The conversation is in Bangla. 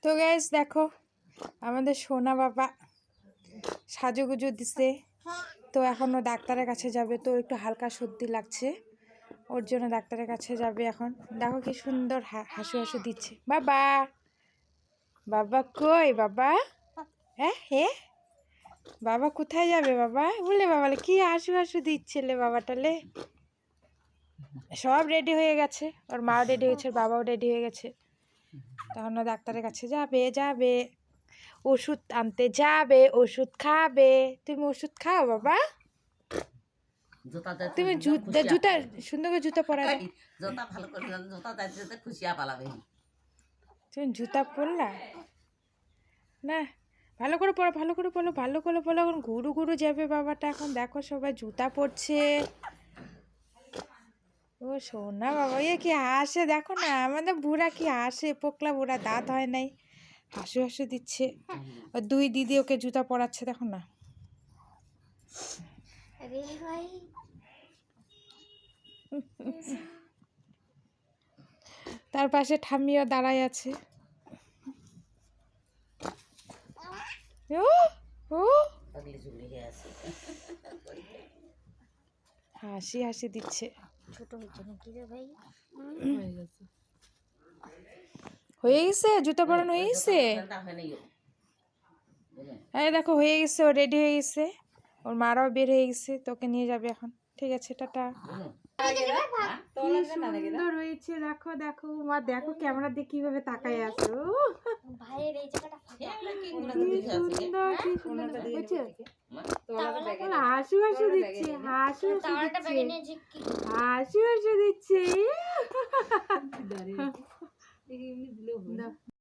তো গাইস দেখো আমাদের সোনা বাবা সাজুগুজু দিছে। তো এখনও ডাক্তারের কাছে যাবে, তো একটু হালকা সর্দি লাগছে, ওর জন্য ডাক্তারের কাছে যাবে এখন। দেখো কি সুন্দর হাসু হাসু দিচ্ছে। বাবা বাবা কই বাবা? হ্যাঁ হে বাবা কোথায় যাবে বাবা? বলে বাবা কি হাসু হাসু দিচ্ছিলে বাবাটালে। সব রেডি হয়ে গেছে, ওর মাও রেডি হয়েছে, বাবাও রেডি হয়ে গেছে। তখন ও ডাক্তারের কাছে যাবে, ওষুধ আনতে যাবে, ওষুধ খাবে। তুমি ওষুধ খাও বাবা? তুমি জুতা সুন্দর করে জুতা পরা দাও। জুতা ভালো করে জুতা দাইতে খুশিয়া পালাবে। তুমি জুতা পরলা না? ভালো করে পড়ো, ভালো করে পড়ো, ভালো করে পড়ো। এখন ঘুরু ঘুরু যাবে বাবাটা। এখন দেখো সবাই জুতা পরছে। ও সোনা বাবা ইয়ে কি হাসে দেখো না, আমাদের বুড়া কি হাসে, পোকলা বুড়া, দাঁত হয় নাই, হাসু হাসু দিচ্ছে। দুই দিদি ওকে জুতা পরাচ্ছে দেখো না। তার পাশে ঠাম্মিও দাঁড়ায় আছে। ও ও হাসি হাসি দিচ্ছে। ছোট হচ্ছে নাকি রে ভাই? হয়ে গেছে জুতা পরানো হয়ে গেছে। এই দেখো হয়ে গেছে, ও রেডি হয়ে গেছে, ওর মারাও বের হয়ে গেছে, তোকে নিয়ে যাবে এখন। ঠিক আছে টাটা। সুন্দর হয়েছে দেখো দেখো মা, দেখো ক্যামেরা দিয়ে কিভাবে তাকাই আছে। ভাইয়ের এই জায়গাটা হাসু হাসু দিচ্ছে, হাসু হাসু দিচ্ছে।